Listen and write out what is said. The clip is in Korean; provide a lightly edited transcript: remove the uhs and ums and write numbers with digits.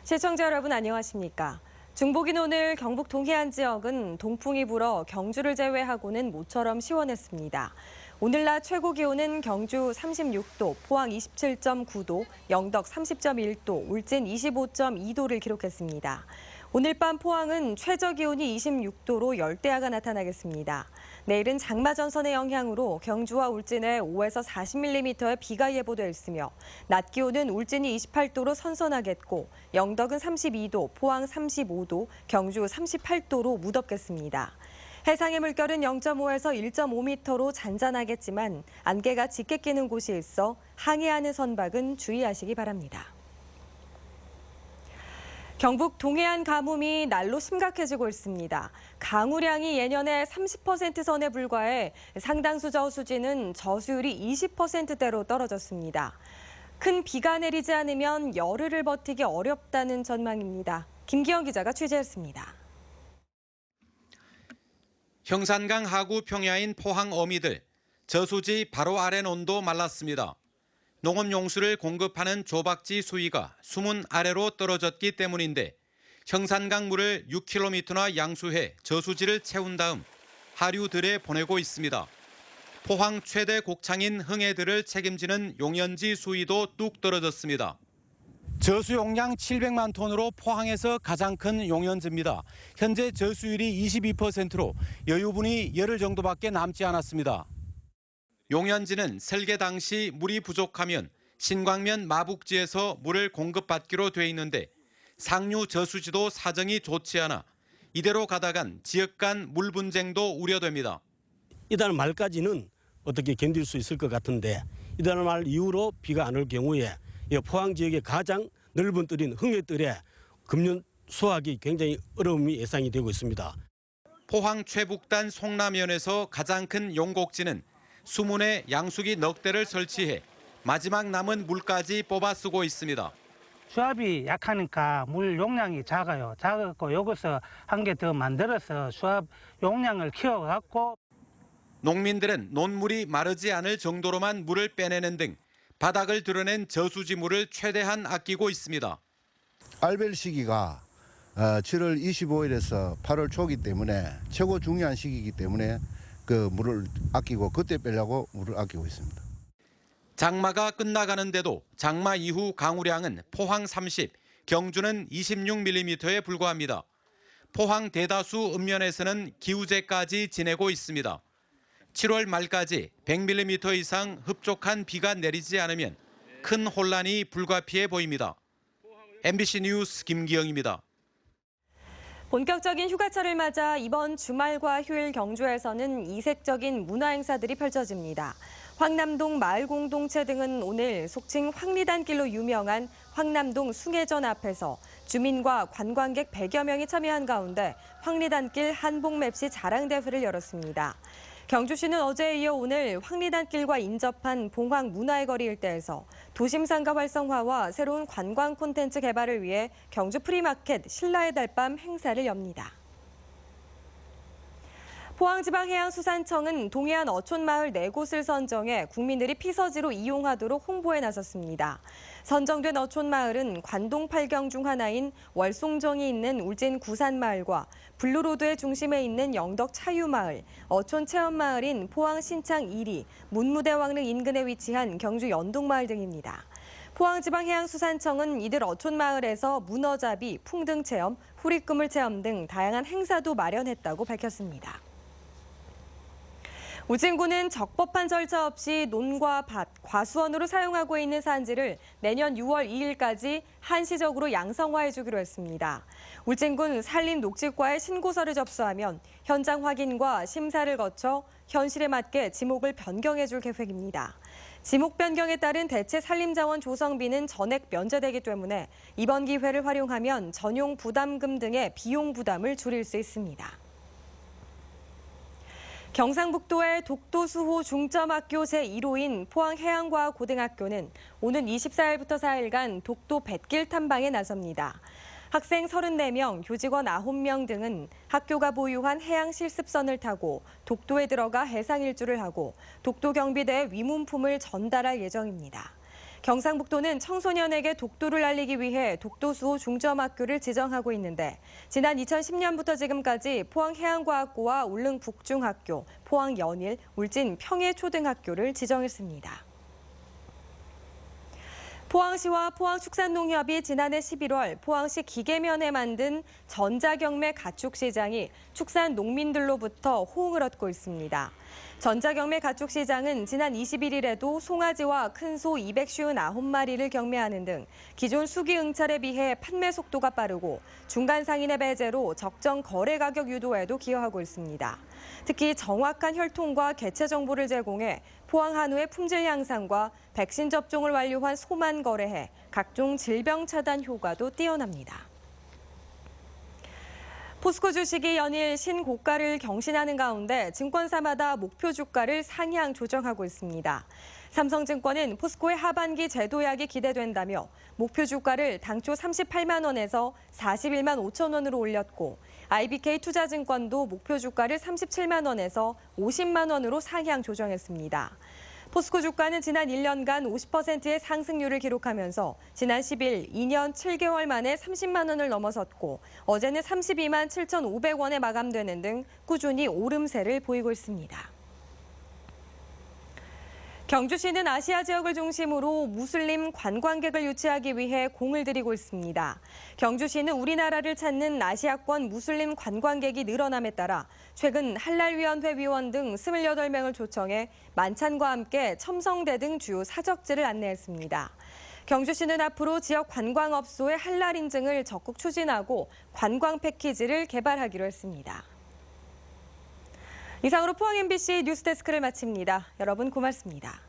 시청자 여러분 안녕하십니까? 중복인 오늘 경북 동해안 지역은 동풍이 불어 경주를 제외하고는 모처럼 시원했습니다. 오늘 낮 최고 기온은 경주 36도, 포항 27.9도, 영덕 30.1도, 울진 25.2도를 기록했습니다. 오늘 밤 포항은 최저 기온이 26도로 열대야가 나타나겠습니다. 내일은 장마 전선의 영향으로 경주와 울진에 5에서 40mm의 비가 예보돼 있으며 낮 기온은 울진이 28도로 선선하겠고 영덕은 32도, 포항 35도, 경주 38도로 무덥겠습니다. 해상의 물결은 0.5에서 1.5m로 잔잔하겠지만 안개가 짙게 끼는 곳이 있어 항해하는 선박은 주의하시기 바랍니다. 경북 동해안 가뭄이 날로 심각해지고 있습니다. 강우량이 예년의 30% 선에 불과해 상당수 저수지는 저수율이 20%대로 떨어졌습니다. 큰 비가 내리지 않으면 열흘을 버티기 어렵다는 전망입니다. 김기영 기자가 취재했습니다. 형산강 하구 평야인 포항 어미들, 저수지 바로 아래 논도 말랐습니다. 농업용수를 공급하는 조박지 수위가 수문 아래로 떨어졌기 때문인데 형산강 물을 6km나 양수해 저수지를 채운 다음 하류들에 보내고 있습니다. 포항 최대 곡창인 흥해들을 책임지는 용연지 수위도 뚝 떨어졌습니다. 저수용량 700만 톤으로 포항에서 가장 큰 용연지입니다. 현재 저수율이 22%로 여유분이 열흘 정도밖에 남지 않았습니다. 용연지는 설계 당시 물이 부족하면 신광면 마북지에서 물을 공급받기로 돼 있는데 상류 저수지도 사정이 좋지 않아 이대로 가다간 지역 간 물 분쟁도 우려됩니다. 이달 말까지는 어떻게 견딜 수 있을 것 같은데 이달 말 이후로 비가 안 올 경우에 포항 지역의 가장 넓은 뜰인 흥해뜰에 금년 수확이 굉장히 어려움이 예상이 되고 있습니다. 포항 최북단 송남면에서 가장 큰 용곡지는 수문에 양수기 넉 대를 설치해 마지막 남은 물까지 뽑아 쓰고 있습니다. 수압이 약하니까 물 용량이 작아요. 작고 여기서 한 개 더 만들어서 수압 용량을 키워갖고 농민들은 논물이 마르지 않을 정도로만 물을 빼내는 등 바닥을 드러낸 저수지 물을 최대한 아끼고 있습니다. 알벨 시기가 7월 25일에서 8월 초기 때문에 최고 중요한 시기이기 때문에 그 물을 아끼고 그때 빼려고 물을 아끼고 있습니다. 장마가 끝나가는데도 장마 이후 강우량은 포항 30, 경주는 26mm에 불과합니다. 포항 대다수 읍면에서는 기우제까지 지내고 있습니다. 7월 말까지 100mm 이상 흡족한 비가 내리지 않으면 큰 혼란이 불가피해 보입니다. MBC 뉴스 김기영입니다. 본격적인 휴가철을 맞아 이번 주말과 휴일 경주에서는 이색적인 문화 행사들이 펼쳐집니다. 황남동 마을공동체 등은 오늘 속칭 황리단길로 유명한 황남동 숭례전 앞에서 주민과 관광객 100여 명이 참여한 가운데 황리단길 한복맵시 자랑대회를 열었습니다. 경주시는 어제에 이어 오늘 황리단길과 인접한 봉황 문화의 거리 일대에서 도심 상가 활성화와 새로운 관광 콘텐츠 개발을 위해 경주 프리마켓 신라의 달밤 행사를 엽니다. 포항지방해양수산청은 동해안 어촌마을 4곳을 선정해 국민들이 피서지로 이용하도록 홍보에 나섰습니다. 선정된 어촌마을은 관동 8경 중 하나인 월송정이 있는 울진 구산마을과 블루로드의 중심에 있는 영덕 차유마을, 어촌체험마을인 포항 신창 1리, 문무대왕릉 인근에 위치한 경주 연동마을 등입니다. 포항지방해양수산청은 이들 어촌마을에서 문어잡이, 풍등체험, 후리끄물 체험 등 다양한 행사도 마련했다고 밝혔습니다. 울진군은 적법한 절차 없이 논과 밭, 과수원으로 사용하고 있는 산지를 내년 6월 2일까지 한시적으로 양성화해주기로 했습니다. 울진군 산림녹지과에 신고서를 접수하면 현장 확인과 심사를 거쳐 현실에 맞게 지목을 변경해줄 계획입니다. 지목 변경에 따른 대체 산림자원 조성비는 전액 면제되기 때문에 이번 기회를 활용하면 전용 부담금 등의 비용 부담을 줄일 수 있습니다. 경상북도의 독도수호 중점학교 제1호인 포항해양과학고등학교는 오는 24일부터 4일간 독도 뱃길 탐방에 나섭니다. 학생 34명, 교직원 9명 등은 학교가 보유한 해양 실습선을 타고 독도에 들어가 해상 일주를 하고 독도 경비대에 위문품을 전달할 예정입니다. 경상북도는 청소년에게 독도를 알리기 위해 독도수호 중점학교를 지정하고 있는데 지난 2010년부터 지금까지 포항해양과학고와 울릉북중학교, 포항연일, 울진 평해초등학교를 지정했습니다. 포항시와 포항축산농협이 지난해 11월 포항시 기계면에 만든 전자경매 가축시장이 축산 농민들로부터 호응을 얻고 있습니다. 전자경매 가축시장은 지난 21일에도 송아지와 큰 소 259마리를 경매하는 등 기존 수기 응찰에 비해 판매 속도가 빠르고 중간 상인의 배제로 적정 거래 가격 유도에도 기여하고 있습니다. 특히 정확한 혈통과 개체 정보를 제공해 포항 한우의 품질 향상과 백신 접종을 완료한 소만 거래해 각종 질병 차단 효과도 뛰어납니다. 포스코 주식이 연일 신고가를 경신하는 가운데 증권사마다 목표 주가를 상향 조정하고 있습니다. 삼성증권은 포스코의 하반기 제도약이 기대된다며 목표 주가를 당초 38만 원에서 41만 5천 원으로 올렸고 IBK 투자증권도 목표 주가를 37만 원에서 50만 원으로 상향 조정했습니다. 포스코 주가는 지난 1년간 50%의 상승률을 기록하면서 지난 10일 2년 7개월 만에 30만 원을 넘어섰고 어제는 32만 7,500원에 마감되는 등 꾸준히 오름세를 보이고 있습니다. 경주시는 아시아 지역을 중심으로 무슬림 관광객을 유치하기 위해 공을 들이고 있습니다. 경주시는 우리나라를 찾는 아시아권 무슬림 관광객이 늘어남에 따라 최근 할랄위원회 위원 등 28명을 초청해 만찬과 함께 첨성대 등 주요 사적지를 안내했습니다. 경주시는 앞으로 지역 관광업소의 할랄 인증을 적극 추진하고 관광 패키지를 개발하기로 했습니다. 이상으로 포항 MBC 뉴스데스크를 마칩니다. 여러분 고맙습니다.